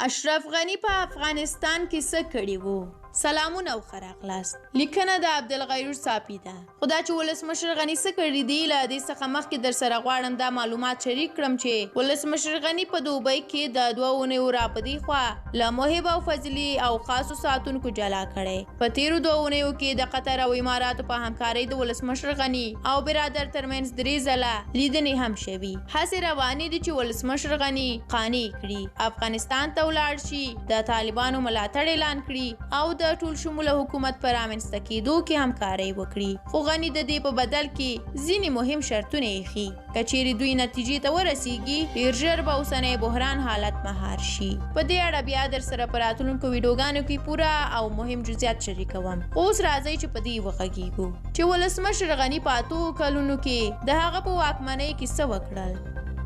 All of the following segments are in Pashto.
اشرف غنی په افغانستان کې څه کړي وو؟ سلامونه او ښه راغلاست. لیکنه د عبدالغیور صافي ده. خو دا چې ولسمشر غني څه کړي دي له دې څخه مخکې در سره غواړم دا معلومات شریک کړم چې ولسمشر غني په دوبۍ کې د 2 اونیو راپدې خوا له محب او فضلي او خاصو ساتونکو جلا کړی. په تیرو 2 اونیو کې د قطر او اماراتو په همکارۍ د ولسمشر غني او برادر ترمنځ 3 ځله لیدنې هم شوي. هڅې روانې دي چې ولسمشر غني قانع کړي افغانستان ته ولاړ شي، د طالبانو ملاتړ اعلان کړي او د ټول شموله حکومت پر رامنځته کېدو کې همکاري وکړي. خو غني د دې په بدل کې ځینې مهم شرطونه ایښي. که چیرې دوی نتیجې ته ورسیږي ډېر ژر به اوسنی بحران حالت مهار شي. په دې اړه بیا در سره په راتلونکو ویډیوګانو کې پوره او مهم جزئیات شریکوم. اوس راځئ چې په دې وغږیږو چې ولسمشر غني په 8 کلونو کې د هغه په واکمنۍ کې څه وکړل.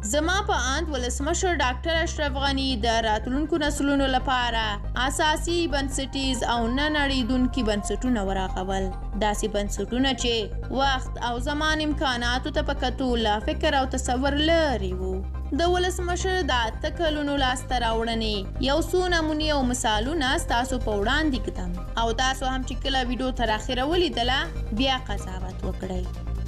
زما په اند ولسمشر ډاکټر اشرف غني د راتلونکو نسلونو لپاره اساسي بنسټیز او نه نړیدونکي بنسټونه ورغول. داسې بنسټونه چې وخت او زمان امکاناتو ته په کتو له فکر او تصور لرې وو. د ولسمشر د 8 کلونو لاسته راوړنې یو څو نمونې او مثالونه ستاسو په وړاندې ږدم او تاسو هم چې کله ویډیو تر اخره ولیدله بیا قضاوت وکړئ.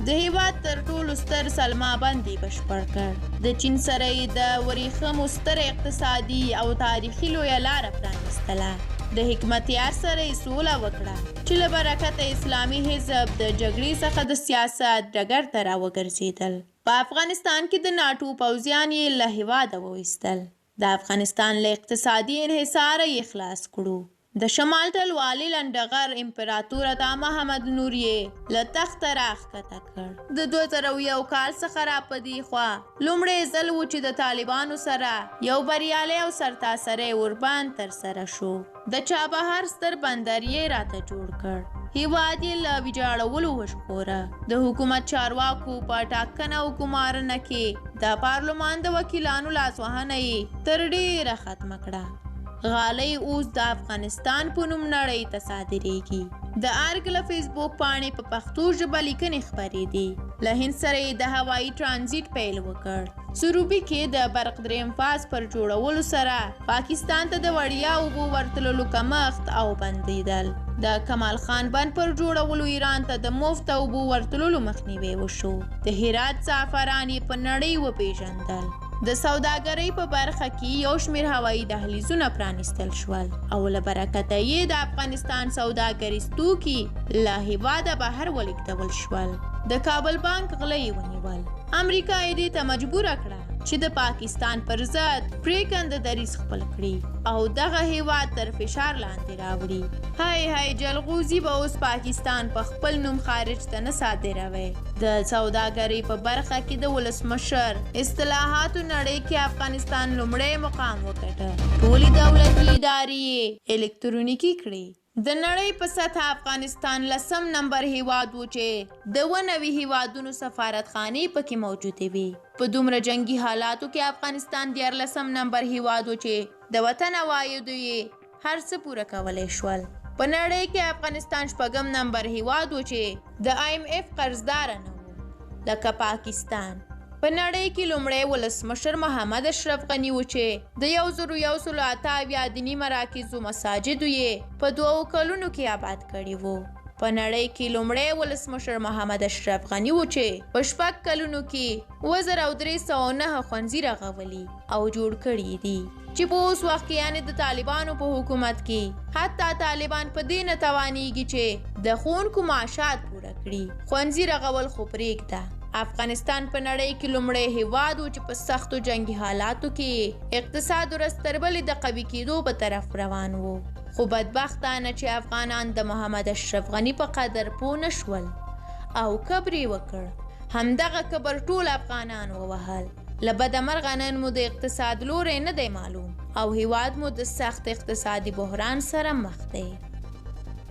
د هیواد تر ټولو ستر سلما بند یې بشپړ کړ. د چین سره یې د ورېښمو ستر اقتصادي او تاریخي لویه لاره پرانیستله. د حکمتیار سره یې سوله وکړه چې له برکته اسلامي حزب د جګړې څخه د سیاست ډګر ته راوګرځېدل. په افغانستان کې د ناټو پوځیان یې له هیواده وویستل. د افغانستان له اقتصادي انحصاره یې خلاص کړو. د شمال ټلوالي لنډغر امپراتور عطا محمد نور یې له تخته راښکته کړ. د 2001 کال څخه راپدې خوا لومړی ځل و چې د طالبانو سره یو بریالی او سرتاسری اوربند ترسره شو. د چابهار ستر بندر یې راته جوړ کړ. هیواد یې له ویجاړولو وژغوره. د حکومت چارواکو په ټاکنه او ګمارنه کې د پارلمان د وکیلانو لاسوهنه یې تر ډېره ختمه کړه. غالۍ اوس د افغانستان په نوم نړۍ ته صادریږي. د ارګ له فیسبوک پاڼې په پښتو ژبه لیکنې خپرېدې. له هند سره یې د هوایي ټرانزیټ پیل وکړ. سروبي کې د برق دریم فاز پر جوړولو سره پاکستان ته د وړیا اوبو ورتللو کمښت او بندېدل. د کمال خان بند پر جوړولو ایران ته د مفت اوبو ورتللو مخنیوی وشو. د هرات زعفران یې په نړۍ وپېژندل. د سوداګرۍ په برخه کې یو شمېر هوایي دهلیزونه پرانیستل شول او له برکته یې د افغانستان سوداګریز توکي له هیواده بهر ولېږدول شول. د کابل بانک غله یې ونیول. امریکا یې دې ته مجبوره کړه چې د پاکستان پر ضد پرېکنده دریځ خپل کړي او دغه هیواد تر فشار لاندې راوړي. هی جلغوزي به اوس پاکستان په خپل نوم خارج ته نه صادروي. د سوداګرۍ په برخه کې د ولسمشر اصطلاحاتو نړۍ کې افغانستان لومړی مقام وګټه. ټولې دولتي ادارې یې الکترونیکي کړې. د نړۍ په سطح افغانستان 10م نمبر هیواد و چې د 90 هیوادونو سفارتخانې پکې موجودې وي. په دومره جنگي حالاتو کې افغانستان 14م نمبر هیواد و چې د وطن عوایدو یې هر څه پوره کولی شول. په نړۍ کې افغانستان 4م نمبر هیواد و چې د IMF قرضدار نه و لکه پاکستان. په نړۍ کې لومړی ولسمشر محمد اشرف غني و چې د 1188 دیني مراکزو مساجدو یې په 2 کلونو کې آباد کړي وو. په نړۍ کې لومړی ولسمشر محمد اشرف غني و چې په 6 کلونو کې 2309 ښوونځي رغولي او جوړ کړي دي چې په اوس وخت کې یعنې د طالبانو په حکومت کې حتی طالبان په دې نه توانیږي چې د ښوونکو معاشات پوره کړي. ښوونځي رغول خو پرېږده. افغانستان په نړۍ کې لومړی هیواد و چې په سختو جنگي حالاتو کې اقتصاد ورځ تر بلې د قوي کېدو په طرف روان و. خو بدبختانه چې افغانان د محمد اشرف غني په قدر پوه نه شول او کبر یې وکړ. همدغه کبر ټول افغانان ووهل. له بده مرغه نن مو د اقتصاد لوری نه دی معلوم او هیواد مو د سخت اقتصادي بحران سره مخ دی.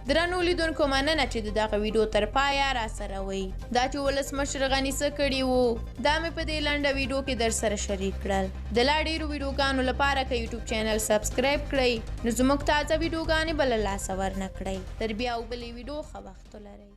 درنو لیدونکو مننه چې دغه ویډیو تر پایه را سره وئ. دا چې ولسمشر غني څه کړي وو دا مې په دې لنډه ویډیو کې در سره شریک کړل. د لا ډېرو ویډیوګانو لپاره که یوټیوب چینل سبسکرایب کړئ نو زموږ تازه ویډیوګانې به له لاسه ورنه کړئ. تر بیا او بلې ویډیو ښه وخت ولرئ.